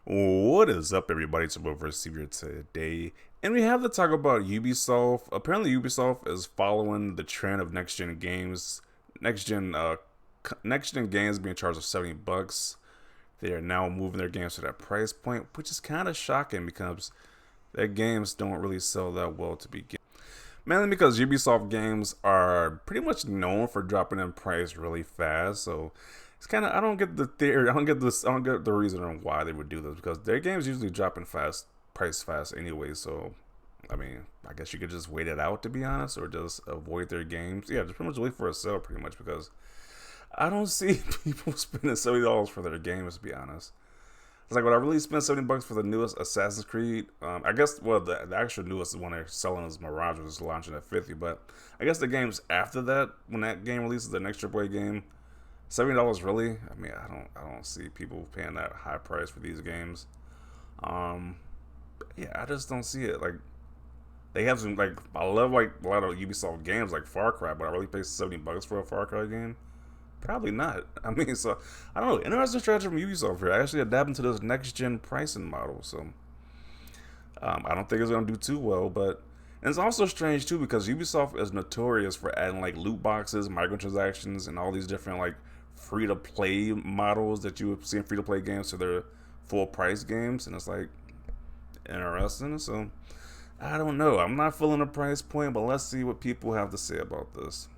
What is up, everybody? It's over here today, and we have to talk about Ubisoft. Apparently, Ubisoft is following the trend of next-gen games, next-gen next-gen games being charged of $70. They are now moving their games to that price point, which is kind of shocking because their games don't really sell that well to begin. Mainly because Ubisoft games are pretty much known for dropping in price really fast, so it's kind of I don't get the theory. I don't get the reason on why they would do this because their games usually drop in price fast anyway. So, I mean, I guess you could just wait it out to be honest, or just avoid their games. Yeah, just pretty much wait for a sale, pretty much because I don't see people spending $70 for their games. To be honest, it's like, would I really spend $70 for the newest Assassin's Creed? I guess the actual newest one they're selling is Mirage, which is launching at 50. But I guess the games after that, when that game releases, the next AAA game, $70 really? I mean, I don't see people paying that high price for these games. Um, yeah, I just don't see it. Like they have some like I love like a lot of Ubisoft games like Far Cry, but I really pay $70 for a Far Cry game. Probably not. I mean, so I don't know. Interesting strategy from Ubisoft here. I actually adapting to this next gen pricing model, so I don't think it's gonna do too well. But and it's also strange too because Ubisoft is notorious for adding like loot boxes, microtransactions, and all these different like free to play models that you would see in free to play games to their full price games, and it's like interesting. So I don't know. I'm not feeling a price point, but let's see what people have to say about this.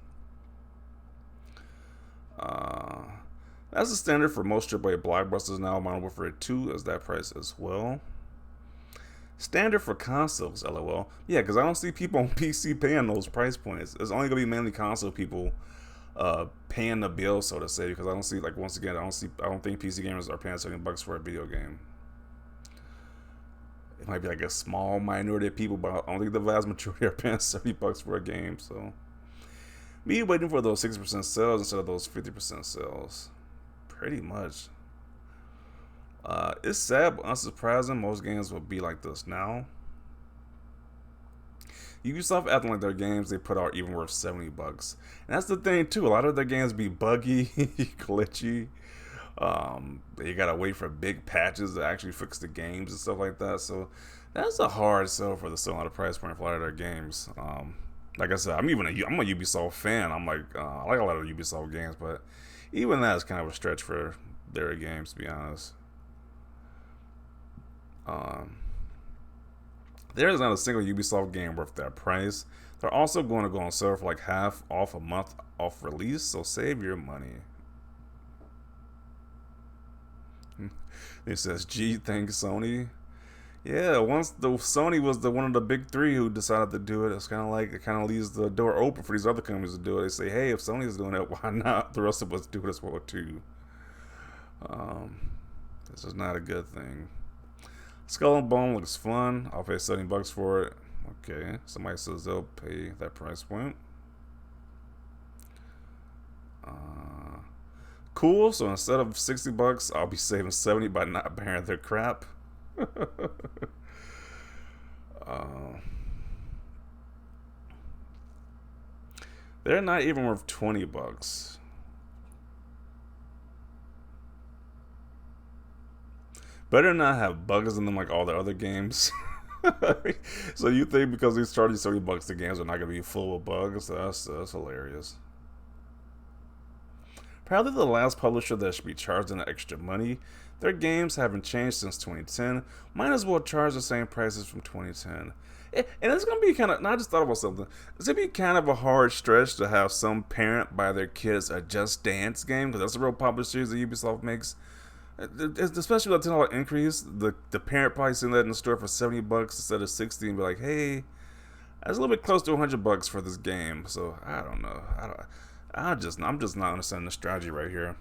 Uh, that's the standard for most AAA blockbusters now. Modern Warfare 2 is that price as well. Standard for consoles, lol. Yeah, because I don't see people on PC paying those price points. It's only gonna be mainly console people paying the bill, so to say. Because I don't see, like, once again, I don't think PC gamers are paying $70 for a video game. It might be like a small minority of people, but I don't think the vast majority are paying $70 for a game. So me waiting for those 60% sales instead of those 50% sales, pretty much. It's sad but unsurprising. Most games would be like this now. Ubisoft acting like their games they put out even worth $70, and that's the thing too. A lot of their games be buggy, glitchy. You gotta wait for big patches to actually fix the games and stuff like that. So that's a hard sell for the sell at a price point for a lot of their games. Like I said, I'm a Ubisoft fan. I'm like I like a lot of Ubisoft games, but even that is kind of a stretch for their games to be honest. Um, there is not a single Ubisoft game worth that price. They're also going to go on sale for like half off a month off release, so save your money. It says, "Gee, thanks Sony." Yeah, once the Sony was the one of the big three who decided to do it, it's kind of like it kind of leaves the door open for these other companies to do it. They say, "Hey, if Sony's doing it, why not the rest of us do it as well too?" Um, this is not a good thing. Skull and Bone looks fun. I'll pay $70 for it. Okay, somebody says they'll pay that price point. Uh, cool. So instead of $60, I'll be saving 70 by not bearing their crap. uh, they're not even worth $20. Better not have bugs in them like all the other games. So you think because these charging $70, the games are not gonna be full of bugs? That's hilarious. Probably the last publisher that should be charging the extra money. Their games haven't changed since 2010. Might as well charge the same prices from 2010. And it's gonna be kind of. I just thought about something. It's gonna be kind of a hard stretch to have some parent buy their kids a Just Dance game because that's a real popular series that Ubisoft makes. Especially with a $10 increase, the parent probably seeing that in the store for $70 instead of 60 and be like, hey, that's a little bit close to $100 for this game. So I don't know. I'm just not understanding the strategy right here.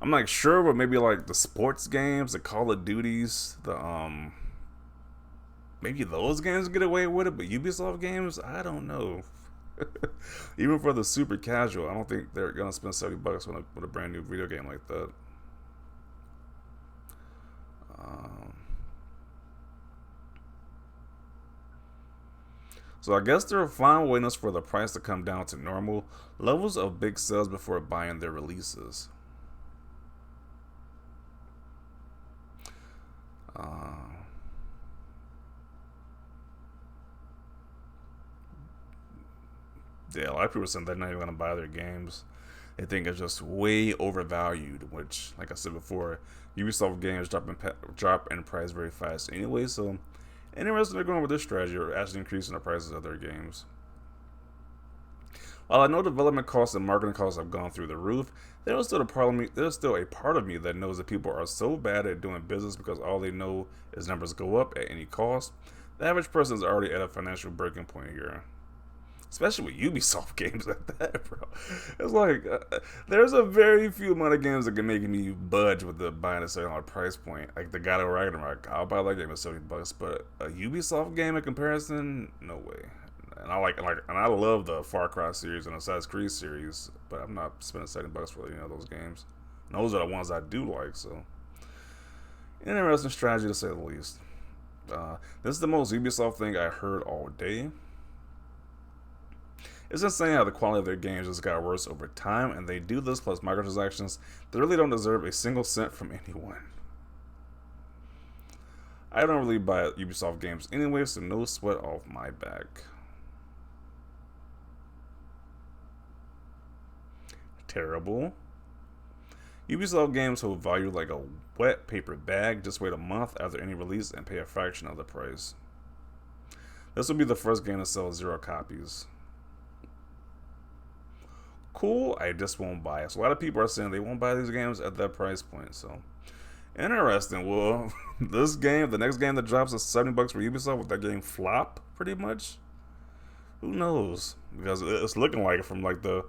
I'm like sure, but maybe like the sports games, the Call of Duties, the maybe those games get away with it, but Ubisoft games, I don't know. Even for the super casual, I don't think they're gonna spend $70 with a brand new video game like that. Um, so I guess they're fine waiting for the price to come down to normal levels of big sales before buying their releases. Yeah, a lot of people are saying they're not even going to buy their games. They think it's just way overvalued, which, like I said before, Ubisoft games drop in price very fast anyway. So, interested in going with this strategy or actually increasing the prices of their games. While I know development costs and marketing costs have gone through the roof, there's still a part of me that knows that people are so bad at doing business because all they know is numbers go up at any cost. The average person is already at a financial breaking point here. Especially with Ubisoft games like that, bro. It's like, there's a very few amount of games that can make me budge with the buying a certain price point. Like the God of Ragnarok, I'll buy that game at $70, but a Ubisoft game in comparison, no way. And I love the Far Cry series and Assassin's Creed series, but I'm not spending $70 for those games. And those are the ones I do like. So, interesting strategy to say the least. This is the most Ubisoft thing I heard all day. It's insane how the quality of their games just got worse over time, and they do this plus microtransactions that really don't deserve a single cent from anyone. I don't really buy Ubisoft games anyway, so no sweat off my back. Terrible. Ubisoft games hold value like a wet paper bag. Just wait a month after any release and pay a fraction of the price. This will be the first game to sell 0 copies. Cool, I just won't buy it. So a lot of people are saying they won't buy these games at that price point. So interesting. Well, the next game that drops is $70 for Ubisoft. With that game flop, pretty much. Who knows? Because it's looking like it from like the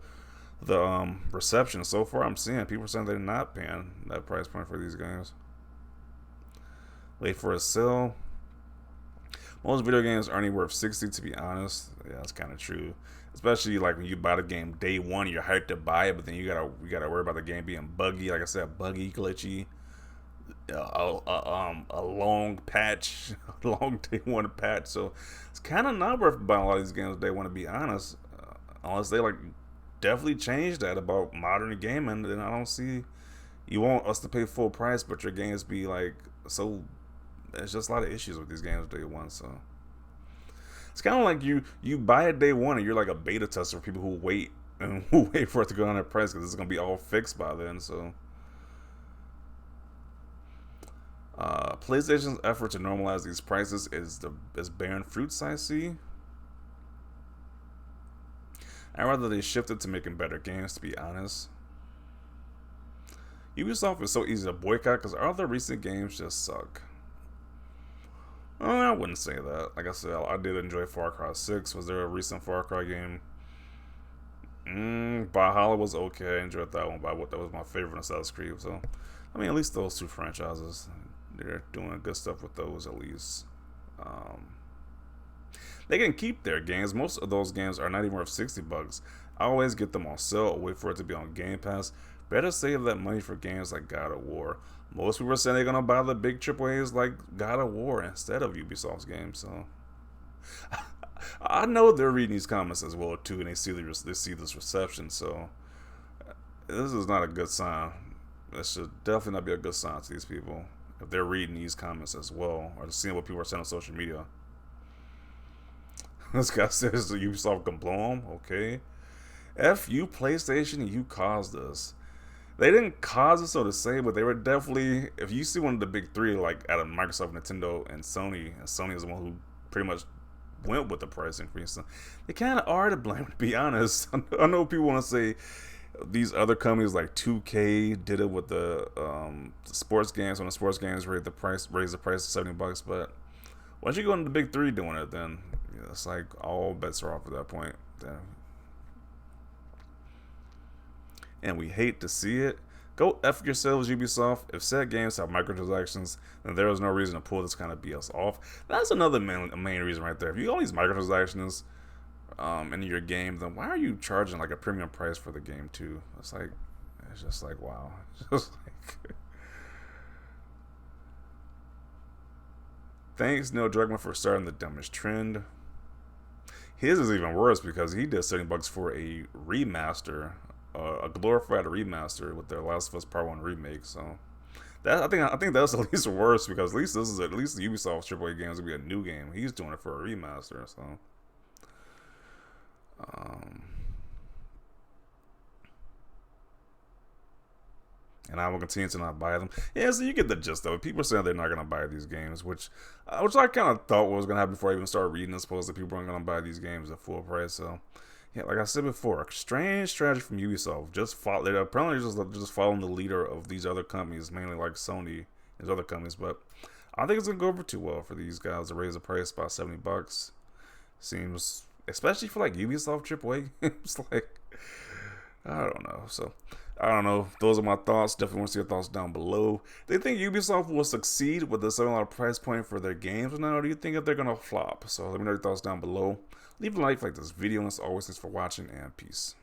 reception so far. I'm seeing people saying they're not paying that price point for these games. Wait for a sale. Most video games aren't even worth $60, to be honest. Yeah, that's kind of true. Especially like when you buy the game day one, you're hyped to buy it, but then you gotta worry about the game being buggy. Like I said, buggy, glitchy, a long patch, a long day one patch. So it's kind of not worth buying a lot of these games day one, to be honest. Unless they like definitely change that about modern gaming, then I don't see. You want us to pay full price, but your games be like so. There's just a lot of issues with these games day one, so. It's kind of like you buy it day one and you're like a beta tester for people who wait and who wait for it to go on their price because it's gonna be all fixed by then. So, PlayStation's effort to normalize these prices is bearing fruits. I see. I'd rather they shifted to making better games, to be honest. Ubisoft is so easy to boycott because all their recent games just suck. I wouldn't say that. Like I said, I did enjoy Far Cry 6. Was there a recent Far Cry game? Valhalla was okay. I enjoyed that one, but that was my favorite Assassin's Creed. So, I mean, at least those two franchises, they're doing good stuff with those at least. They can keep their games. Most of those games are not even worth $60. I always get them on sale or wait for it to be on Game Pass. Better save that money for games like God of War. Most people are saying they're gonna buy the big AAAs like God of War instead of Ubisoft's games. So I know they're reading these comments as well too, and they see this reception. So this is not a good sign. This should definitely not be a good sign to these people if they're reading these comments as well or seeing what people are saying on social media. This guy says Ubisoft can blow them. Okay, F you PlayStation, you caused this. They didn't cause it, so to say, but they were definitely. If you see one of the big three, like out of Microsoft, Nintendo, and Sony is the one who pretty much went with the price increase. So they kind of are to blame, to be honest. I know people want to say these other companies like 2K did it with the sports games when the sports games raised the price to $70, but once you go into the big three doing it, then it's like all bets are off at that point. Then. And we hate to see it. Go F yourselves, Ubisoft. If said games have microtransactions, then there is no reason to pull this kind of BS off. That's another main reason right there. If you got all these microtransactions in your game, then why are you charging like a premium price for the game too? It's just like wow. It's just like thanks Neil Druckmann for starting the dumbest trend. His is even worse because he did $70 for a remaster. A glorified remaster with their Last of Us Part 1 remake. So that I think that's at least worse because at least the Ubisoft AAA game is gonna be a new game. He's doing it for a remaster. So and I will continue to not buy them. Yeah, so you get the gist of it. People are saying they're not gonna buy these games, which I kind of thought was gonna happen before I even started reading. I suppose that people aren't gonna buy these games at full price. So yeah, like I said before, a strange strategy from Ubisoft. They're apparently just following the leader of these other companies, mainly like Sony and other companies. But I think it's gonna go over too well for these guys to raise the price by $70. Seems, especially for like Ubisoft AAA games, like I don't know. So I don't know. Those are my thoughts. Definitely want to see your thoughts down below. Do you think Ubisoft will succeed with the $7 price point for their games or not? Or do you think that they're gonna flop? So let me know your thoughts down below. Leave a like this video, and as always, thanks for watching, and peace.